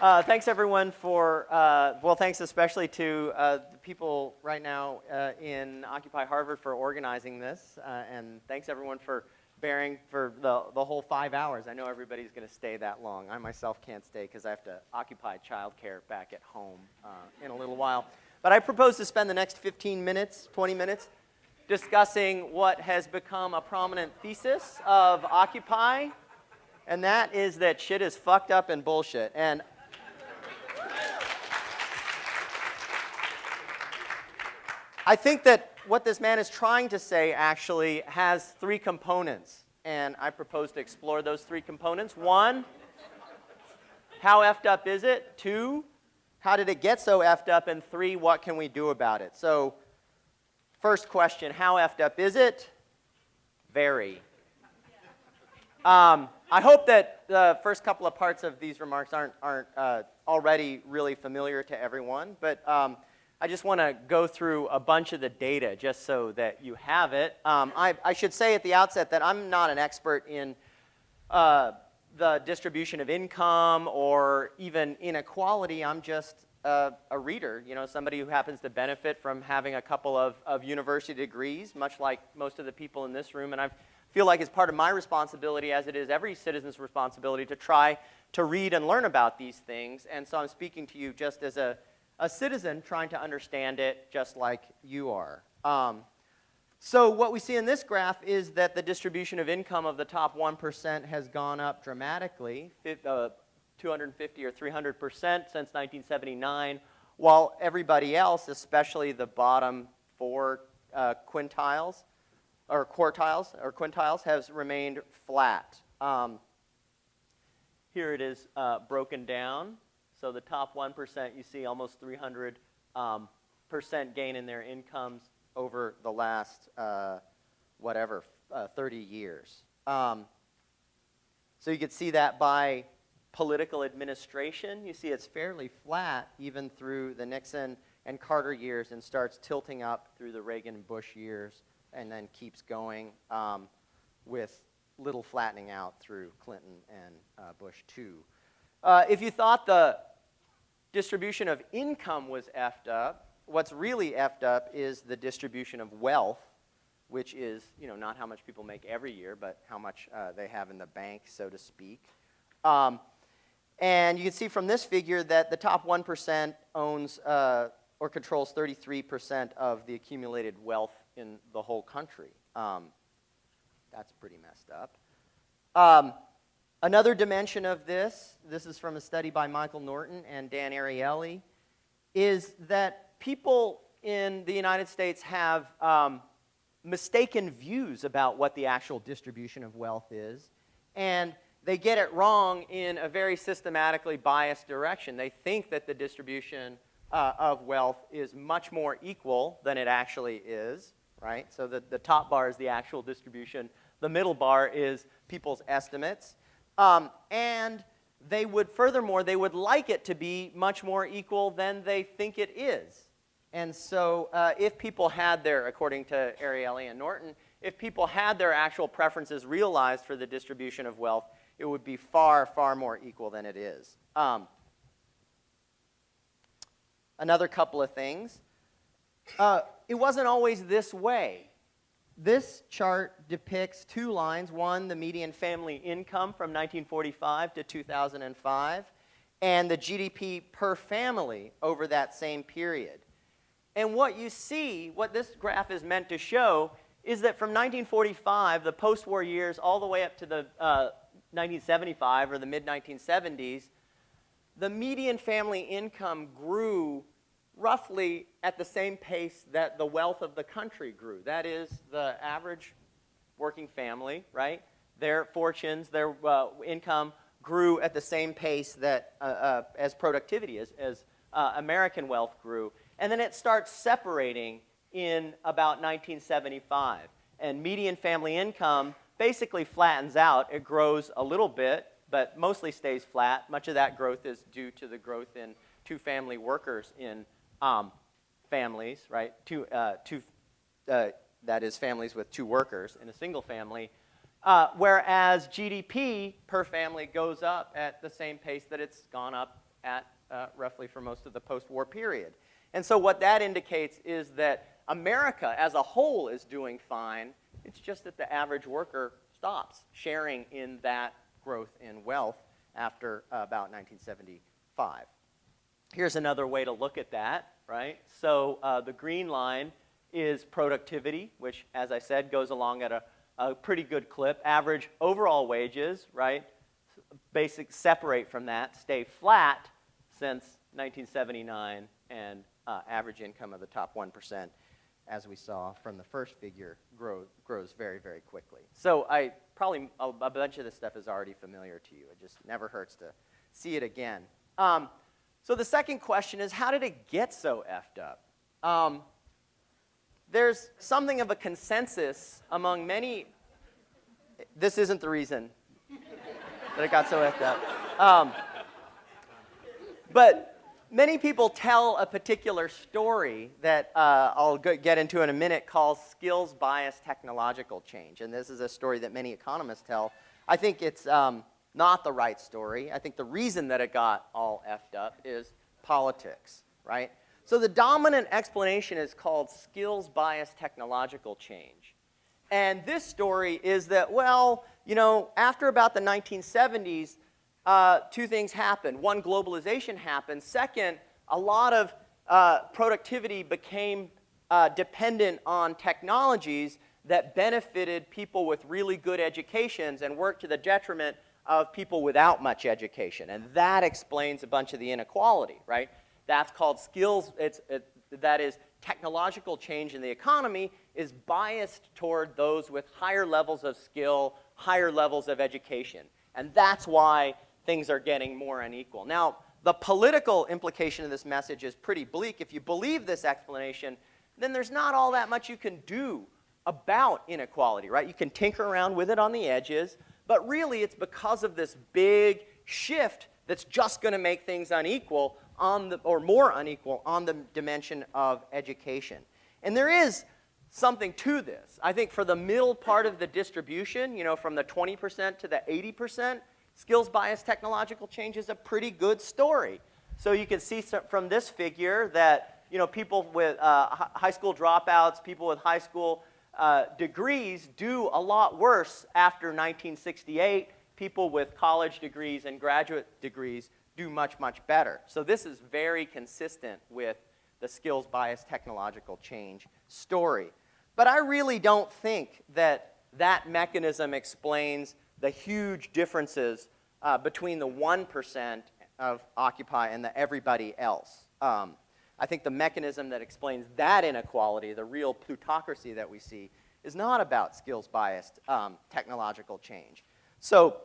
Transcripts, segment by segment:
Thanks everyone for, thanks especially to the people right now in Occupy Harvard for organizing this, and thanks everyone for bearing for the whole 5 hours. I know everybody's going to stay that long. I myself can't stay because I have to occupy childcare back at home in a little while. But I propose to spend the next 15 minutes, 20 minutes, discussing what has become a prominent thesis of Occupy, and that is that shit is fucked up and bullshit. And I think that what this man is trying to say actually has three components, and I propose to explore those three components. One, how effed up is it? Two, how did it get so effed up? And three, what can we do about it? So, first question, how effed up is it? Very. I hope that the first couple of parts of these remarks aren't already really familiar to everyone, but I just want to go through a bunch of the data just so that you have it. I should say at the outset that I'm not an expert in the distribution of income or even inequality. I'm just a reader, somebody who happens to benefit from having a couple of university degrees, much like most of the people in this room. And I feel like it's part of my responsibility, as it is every citizen's responsibility, to try to read and learn about these things. And so I'm speaking to you just as a citizen trying to understand it just like you are. So what we see in this graph is that the distribution of income of the top 1% has gone up dramatically, 250 or 300% since 1979, while everybody else, especially the bottom four quintiles, has remained flat. Here it is broken down. So the top 1%, you see almost 300% gain in their incomes over the last, 30 years. So you can see that by political administration. You see it's fairly flat even through the Nixon and Carter years and starts tilting up through the Reagan and Bush years and then keeps going with little flattening out through Clinton and Bush too. If you thought the distribution of income was effed up, what's really effed up is the distribution of wealth, which is, not how much people make every year, but how much they have in the bank, so to speak. And you can see from this figure that the top 1% owns or controls 33% of the accumulated wealth in the whole country. That's pretty messed up. Another dimension of this is from a study by Michael Norton and Dan Ariely, is that people in the United States have mistaken views about what the actual distribution of wealth is, and they get it wrong in a very systematically biased direction. They think that the distribution of wealth is much more equal than it actually is, right? So the top bar is the actual distribution. The middle bar is people's estimates. And furthermore, they would like it to be much more equal than they think it is. And so if people had according to Ariely and Norton, if people had their actual preferences realized for the distribution of wealth, it would be far, far more equal than it is. Another couple of things. It wasn't always this way. This chart depicts two lines. One, the median family income from 1945 to 2005, and the GDP per family over that same period. And what you see, what this graph is meant to show, is that from 1945, the post-war years, all the way up to the 1975 or the mid-1970s, the median family income grew roughly at the same pace that the wealth of the country grew. That is, the average working family, right? Their fortunes, their income grew at the same pace that as productivity, as American wealth grew. And then it starts separating in about 1975. And median family income basically flattens out. It grows a little bit, but mostly stays flat. Much of that growth is due to the growth in two-family workers in families, right? That is, families with two workers in a single family, whereas GDP per family goes up at the same pace that it's gone up at roughly for most of the post-war period. And so what that indicates is that America as a whole is doing fine. It's just that the average worker stops sharing in that growth in wealth after about 1975. Here's another way to look at that, right? So the green line is productivity, which, as I said, goes along at a pretty good clip. Average overall wages, right, basic separate from that, stay flat since 1979, and average income of the top 1%, as we saw from the first figure, grows very, very quickly. So probably a bunch of this stuff is already familiar to you. It just never hurts to see it again. So the second question is, how did it get so effed up? There's something of a consensus among many. This isn't the reason that it got so effed up. But many people tell a particular story that I'll get into in a minute called skills-biased technological change. And this is a story that many economists tell. I think it's not the right story. I think the reason that it got all effed up is politics, right? So the dominant explanation is called skills-biased technological change. And this story is that, well, you know, after about the 1970s, two things happened. One, globalization happened. Second, a lot of productivity became dependent on technologies that benefited people with really good educations and worked to the detriment of people without much education. And that explains a bunch of the inequality, right? That's called skills. That is, technological change in the economy is biased toward those with higher levels of skill, higher levels of education. And that's why things are getting more unequal. Now, the political implication of this message is pretty bleak. If you believe this explanation, then there's not all that much you can do about inequality, right? You can tinker around with it on the edges, but really it's because of this big shift that's just going to make things unequal or more unequal on the dimension of education. And there is something to this. I think for the middle part of the distribution, you know, from the 20% to the 80%, skills-biased technological change is a pretty good story. So you can see from this figure that, you know, people with high school dropouts, people with high school degrees do a lot worse after 1968. People with college degrees and graduate degrees do much, much better. So this is very consistent with the skills-biased technological change story. But I really don't think that that mechanism explains the huge differences between the 1% of Occupy and the everybody else. I think the mechanism that explains that inequality, the real plutocracy that we see, is not about skills-biased technological change. So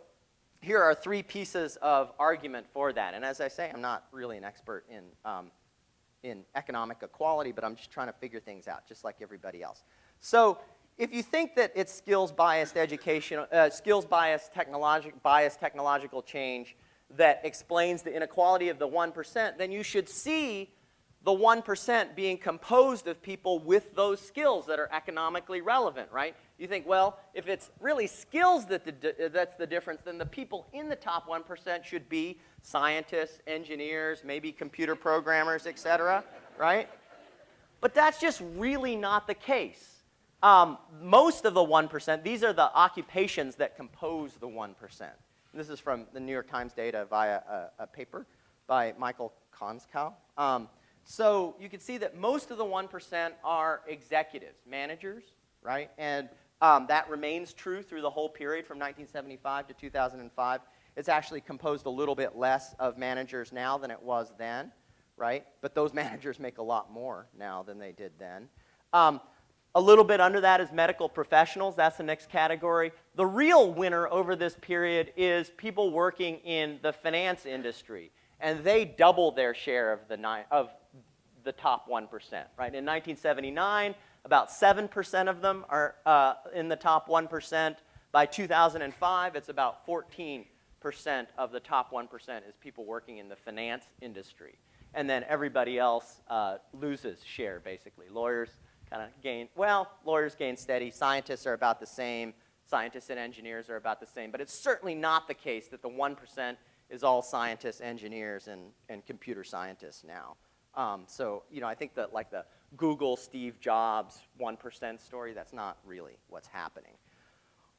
here are three pieces of argument for that. And as I say, I'm not really an expert in economic equality, but I'm just trying to figure things out, just like everybody else. So if you think that it's skills-biased education, skills-biased technological change that explains the inequality of the 1%, then you should see the 1% being composed of people with those skills that are economically relevant, right? You think, well, if it's really skills that's the difference, then the people in the top 1% should be scientists, engineers, maybe computer programmers, et cetera, right? But that's just really not the case. Most of the 1%, these are the occupations that compose the 1%. This is from the New York Times data via a paper by Michael Konskow. So you can see that most of the 1% are executives, managers, right? And that remains true through the whole period from 1975 to 2005. It's actually composed a little bit less of managers now than it was then, right? But those managers make a lot more now than they did then. A little bit under that is medical professionals. That's the next category. The real winner over this period is people working in the finance industry. And they double their share of the top 1%, right? In 1979, about 7% of them are in the top 1%. By 2005, it's about 14% of the top 1% is people working in the finance industry. And then everybody else loses share, basically. Lawyers kind of gain, well, lawyers gain steady. Scientists are about the same. Scientists and engineers are about the same. But it's certainly not the case that the 1% is all scientists, engineers, and computer scientists now. So, I think that like the Google Steve Jobs 1% story, that's not really what's happening.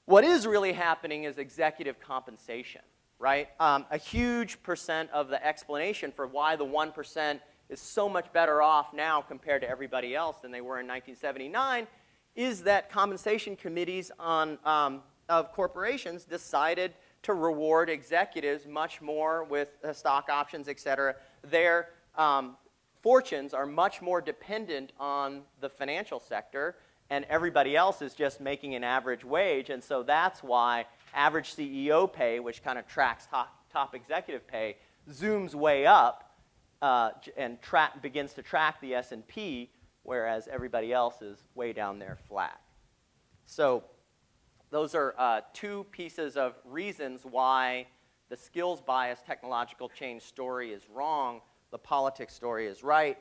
What is really happening is executive compensation, right? A huge percent of the explanation for why the 1% is so much better off now compared to everybody else than they were in 1979 is that compensation committees of corporations decided to reward executives much more with stock options, et cetera. Their fortunes are much more dependent on the financial sector, and everybody else is just making an average wage, and so that's why average CEO pay, which kind of tracks top executive pay, zooms way up and begins to track the S&P, whereas everybody else is way down there flat. So those are two pieces of reasons why the skills bias technological change story is wrong, the politics story is right.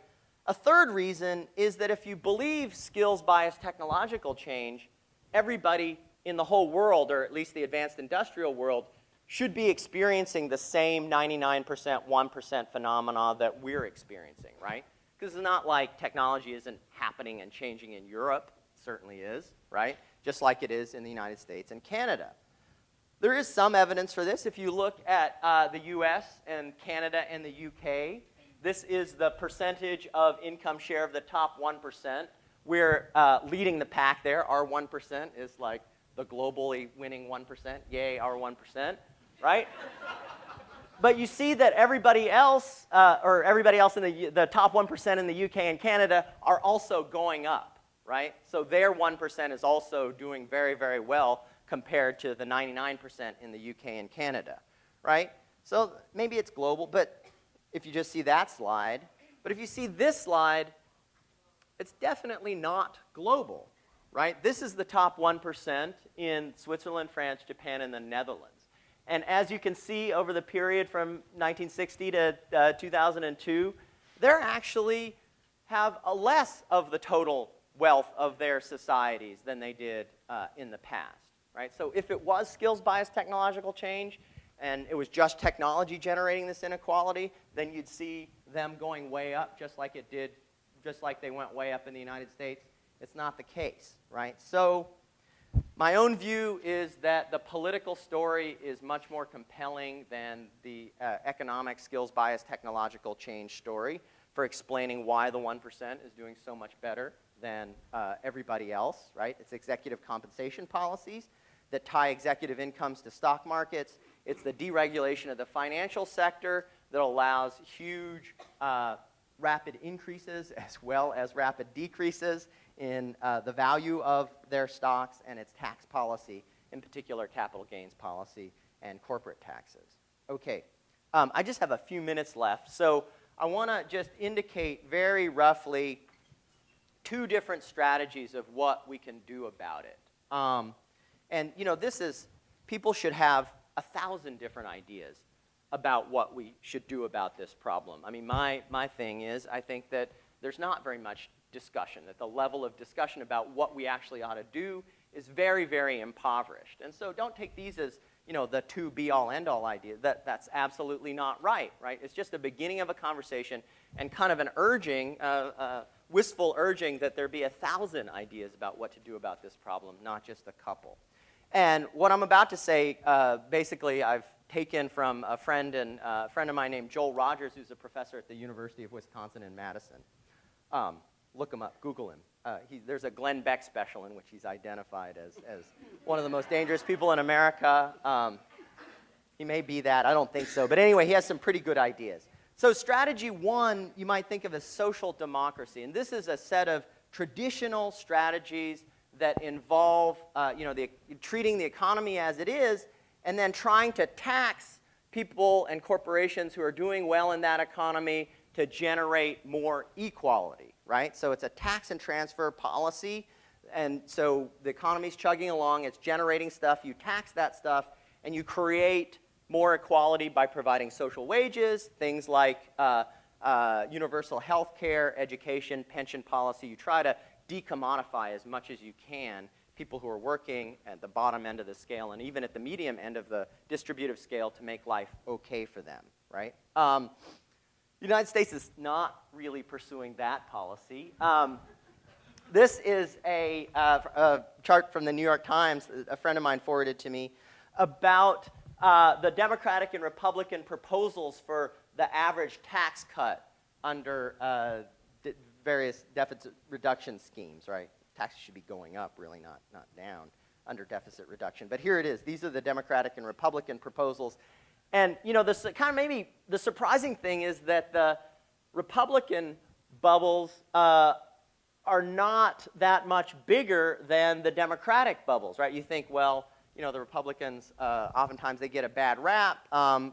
A third reason is that if you believe skills bias technological change, everybody in the whole world, or at least the advanced industrial world, should be experiencing the same 99%, 1% phenomena that we're experiencing, right? Because it's not like technology isn't happening and changing in Europe. It certainly is, right? Just like it is in the United States and Canada. There is some evidence for this. If you look at the US and Canada and the UK, this is the percentage of income share of the top 1%. We're leading the pack there. Our 1% is like the globally winning 1%. Yay, our 1%, right? But you see that everybody else, in the top 1% in the UK and Canada are also going up, right? So their 1% is also doing very, very well compared to the 99% in the UK and Canada, right? So maybe it's global, but if you just see that slide. But if you see this slide, it's definitely not global, right? This is the top 1% in Switzerland, France, Japan, and the Netherlands. And as you can see over the period from 1960 to 2002, they actually have a less of the total wealth of their societies than they did in the past, right? So if it was skills bias technological change, and it was just technology generating this inequality, then you'd see them going way up just like they went way up in the United States. It's not the case, right? So my own view is that the political story is much more compelling than the economic skills bias technological change story for explaining why the 1% is doing so much better than everybody else, right? It's executive compensation policies that tie executive incomes to stock markets. It's the deregulation of the financial sector that allows huge rapid increases as well as rapid decreases in the value of their stocks, and its tax policy, in particular capital gains policy and corporate taxes. Okay, I just have a few minutes left, so I want to just indicate very roughly two different strategies of what we can do about it. And people should have 1,000 different ideas about what we should do about this problem. I mean, my thing is, I think that there's not very much discussion, that the level of discussion about what we actually ought to do is very, very impoverished. And so don't take these as, the two be-all, end-all ideas. That's absolutely not right, right? It's just the beginning of a conversation and kind of an urging, wistful urging that there be 1,000 ideas about what to do about this problem, not just a couple. And what I'm about to say, basically, I've taken from a friend of mine named Joel Rogers, who's a professor at the University of Wisconsin in Madison. Look him up, Google him. There's a Glenn Beck special in which he's identified as one of the most dangerous people in America. He may be that, I don't think so. But anyway, he has some pretty good ideas. So strategy one, you might think of as social democracy. And this is a set of traditional strategies that involve treating the economy as it is and then trying to tax people and corporations who are doing well in that economy to generate more equality, right? So it's a tax and transfer policy, and so the economy's chugging along, it's generating stuff, you tax that stuff, and you create more equality by providing social wages, things like universal health care, education, pension policy. You try to decommodify as much as you can people who are working at the bottom end of the scale and even at the medium end of the distributive scale to make life okay for them, right? The United States is not really pursuing that policy. This is a chart from the New York Times, a friend of mine forwarded to me, about the Democratic and Republican proposals for the average tax cut under various deficit reduction schemes, right? Taxes should be going up, really, not down under deficit reduction. But here it is. These are the Democratic and Republican proposals. And, you know, this kind of maybe the surprising thing is that the Republican bubbles are not that much bigger than the Democratic bubbles, right? You think, well, you know, the Republicans, oftentimes they get a bad rap.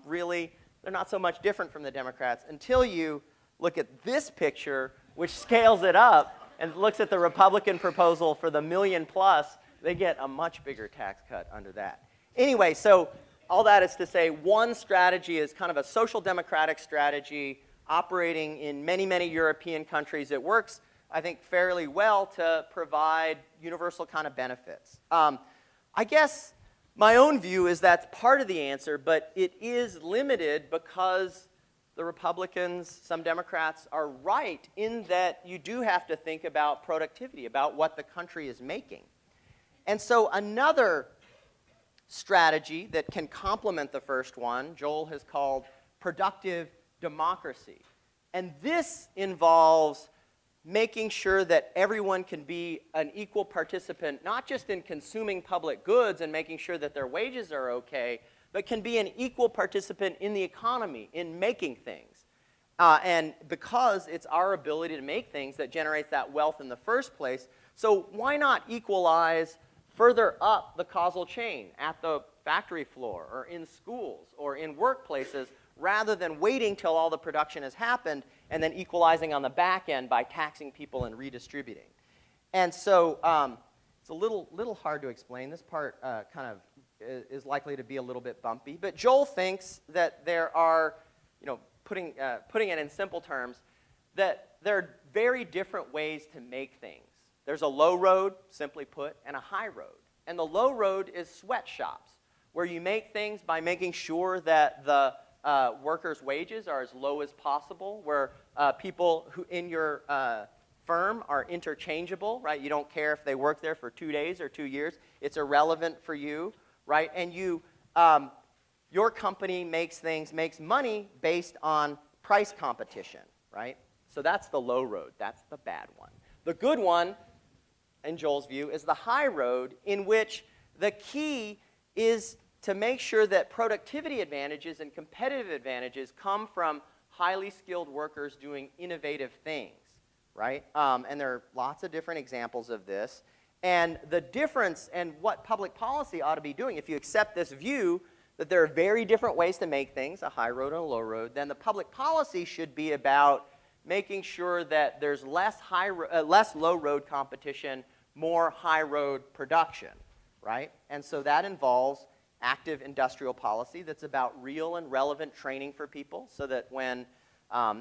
Really, they're not so much different from the Democrats until you look at this picture, which scales it up and looks at the Republican proposal for the million plus. They get a much bigger tax cut under that. Anyway, so all that is to say, one strategy is kind of a social democratic strategy operating in many, many European countries. It works, I think, fairly well to provide universal kind of benefits. I guess my own view is that's part of the answer, but it is limited because the Republicans, some Democrats, are right in that you do have to think about productivity, about what the country is making. And so another strategy that can complement the first one, Joel has called productive democracy. And this involves making sure that everyone can be an equal participant, not just in consuming public goods and making sure that their wages are okay, but can be an equal participant in the economy, in making things. And because it's our ability to make things that generates that wealth in the first place, so why not equalize further up the causal chain, at the factory floor, or in schools, or in workplaces, rather than waiting till all the production has happened and then equalizing on the back end by taxing people and redistributing. And so it's a little hard to explain. This part kind of is likely to be a little bit bumpy. But Joel thinks that there are, you know, putting it in simple terms, that there are very different ways to make things. There's a low road, simply put, and a high road. And the low road is sweatshops, where you make things by making sure that the workers' wages are as low as possible, where people who in your firm are interchangeable, right? You don't care if they work there for 2 days or 2 years. It's irrelevant for you, right? And your company makes money based on price competition, right? So that's the low road. That's the bad one. The good one, in Joel's view, is the high road, in which the key is to make sure that productivity advantages and competitive advantages come from highly skilled workers doing innovative things, right? And there are lots of different examples of this. And the difference and what public policy ought to be doing, if you accept this view that there are very different ways to make things, a high road and a low road, then the public policy should be about making sure that there's less low road competition, more high road production, right? And so that involves active industrial policy that's about real and relevant training for people, so that when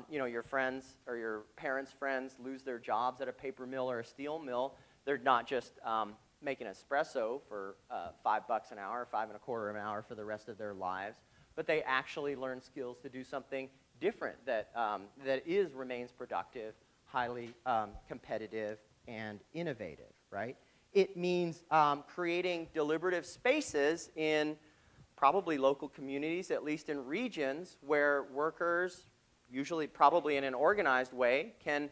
you know, your friends or your parents' friends lose their jobs at a paper mill or a steel mill, they're not just making espresso for $5 an hour, $5.25 an hour for the rest of their lives, but they actually learn skills to do something different that remains productive, highly competitive, and innovative, right? It means creating deliberative spaces in probably local communities, at least in regions, where workers, usually probably in an organized way, can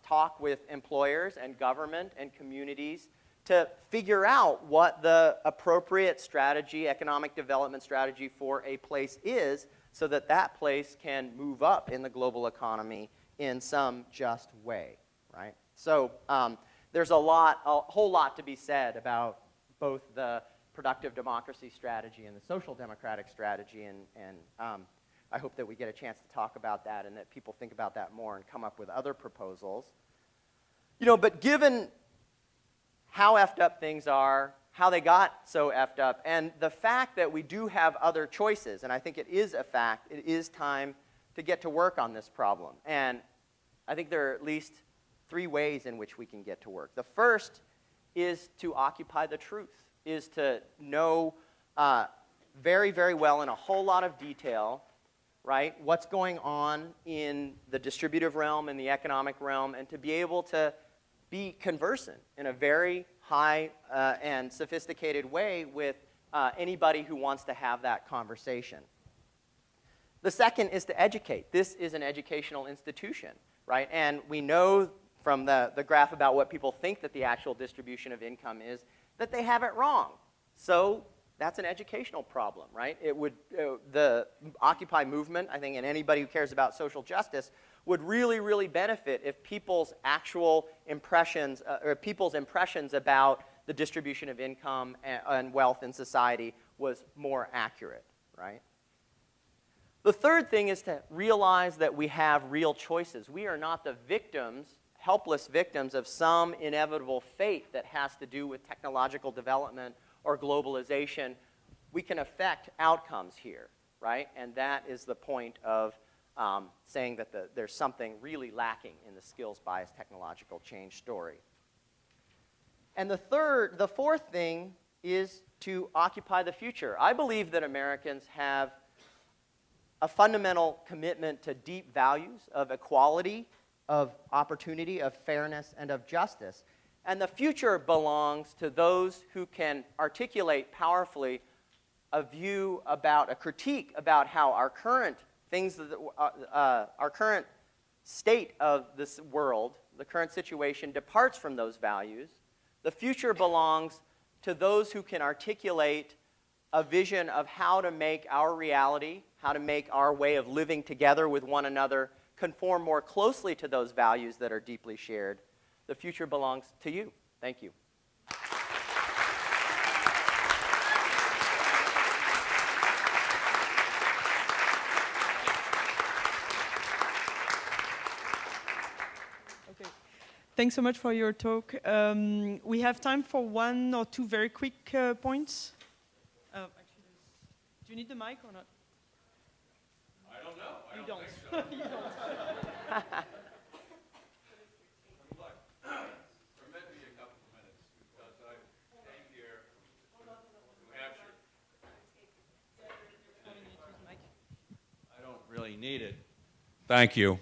talk with employers and government and communities to figure out what the appropriate strategy, economic development strategy for a place is, so that that place can move up in the global economy in some just way, right? So there's a whole lot to be said about both the productive democracy strategy and the social democratic strategy, and I hope that we get a chance to talk about that and that people think about that more and come up with other proposals. You know, but given how effed up things are, how they got so effed up, and the fact that we do have other choices, and I think it is a fact, it is time to get to work on this problem. And I think there are at least 3 ways in which we can get to work. The first is to occupy the truth, is to know very, very well in a whole lot of detail, right, what's going on in the distributive realm and the economic realm, and to be able to be conversant in a very high and sophisticated way with anybody who wants to have that conversation. The second is to educate. This is an educational institution, right? And we know from the graph about what people think that the actual distribution of income is, that they have it wrong. So that's an educational problem, right? It would, the Occupy movement, I think, and anybody who cares about social justice would really, really benefit if people's actual impressions, or people's impressions about the distribution of income and wealth in society was more accurate, right? The third thing is to realize that we have real choices. We are not the victims, helpless victims of some inevitable fate that has to do with technological development or globalization. We can affect outcomes here, right? And that is the point of saying that there's something really lacking in the skills bias technological change story. And the fourth thing is to occupy the future. I believe that Americans have a fundamental commitment to deep values of equality, of opportunity, of fairness, and of justice. And the future belongs to those who can articulate powerfully a view about, a critique about how our current things, our current state of this world, the current situation, departs from those values. The future belongs to those who can articulate a vision of how to make our reality, how to make our way of living together with one another conform more closely to those values that are deeply shared. The future belongs to you. Thank you. Okay. Thanks so much for your talk. We have time for one or two very quick points. Actually, do you need the mic or not? I don't know. I You don't don't. think so. You don't. Look, permit me a couple of minutes because I came here from New Hampshire. I don't really need it. Thank you.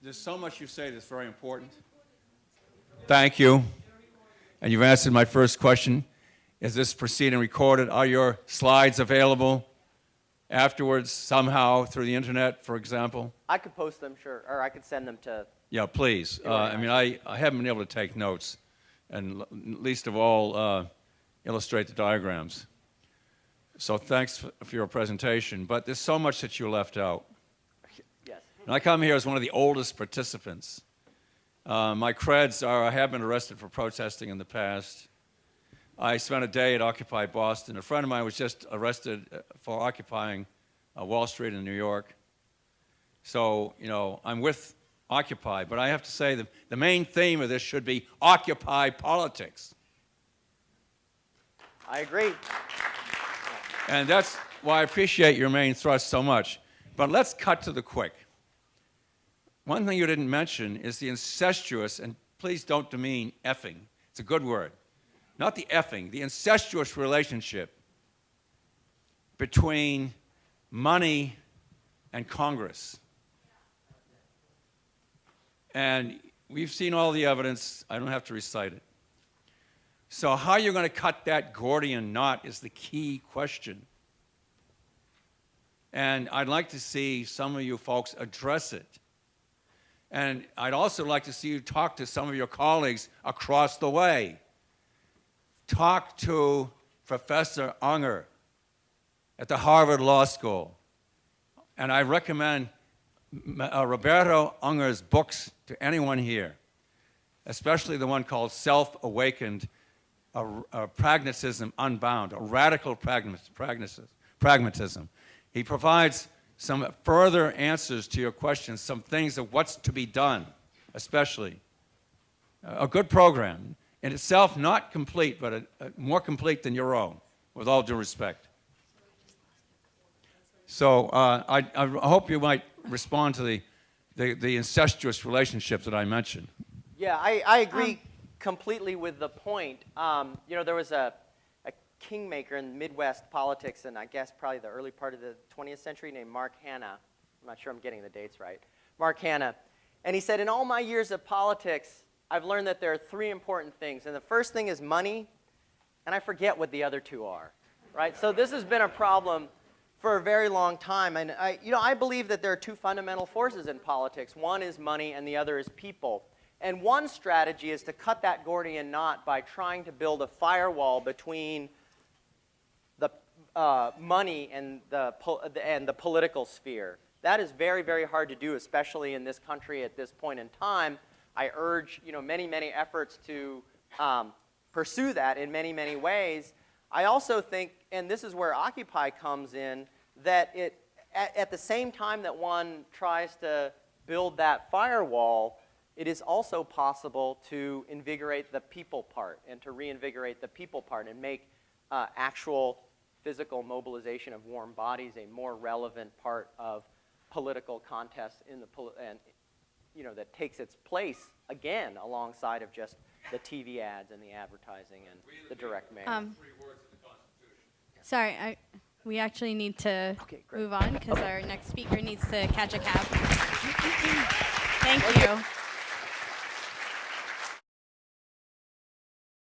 There's so much you say that's very important. Thank you. And you've answered my first question. Is this proceeding recorded? Are your slides available afterwards somehow through the internet, for example? I could post them, sure, or I could send them to... Yeah, please. I mean, I haven't been able to take notes, and least of all, illustrate the diagrams. So thanks for your presentation. But there's so much that you left out. Yes. And I come here as one of the oldest participants. My creds are I have been arrested for protesting in the past. I spent a day at Occupy Boston. A friend of mine was just arrested for occupying Wall Street in New York. So, you know, I'm with Occupy, but I have to say that the main theme of this should be Occupy politics. I agree. And that's why I appreciate your main thrust so much. But let's cut to the quick. One thing you didn't mention is the incestuous, and please don't demean effing. It's a good word. Not the effing, the incestuous relationship between money and Congress. And we've seen all the evidence. I don't have to recite it. So how you're going to cut that Gordian knot is the key question. And I'd like to see some of you folks address it. And I'd also like to see you talk to some of your colleagues across the way. Talk to Professor Unger at the Harvard Law School. And I recommend Roberto Unger's books to anyone here, especially the one called Self-Awakened, a Pragmatism Unbound, a radical pragmatism. He provides some further answers to your questions, some things of what's to be done, especially. A good program. In itself, not complete, but more complete than your own, with all due respect. So I hope you might respond to the incestuous relationship that I mentioned. Yeah, I agree completely with the point. There was a kingmaker in Midwest politics, and I guess probably the early part of the 20th century, named Mark Hanna. I'm not sure I'm getting the dates right. Mark Hanna. And he said, in all my years of politics, I've learned that there are three important things. And the first thing is money, and I forget what the other two are, right? So this has been a problem for a very long time. And I believe that there are two fundamental forces in politics. One is money, and the other is people. And one strategy is to cut that Gordian knot by trying to build a firewall between the money and the political sphere. That is very, very hard to do, especially in this country at this point in time. I urge many, many efforts to pursue that in many, many ways. I also think, and this is where Occupy comes in, that at the same time that one tries to build that firewall, it is also possible to invigorate the people part and to reinvigorate the people part and make actual physical mobilization of warm bodies a more relevant part of political contests that takes its place again alongside of just the TV ads and the advertising and the direct mail. Sorry, we actually need to move on because our next speaker needs to catch a cab. Thank you.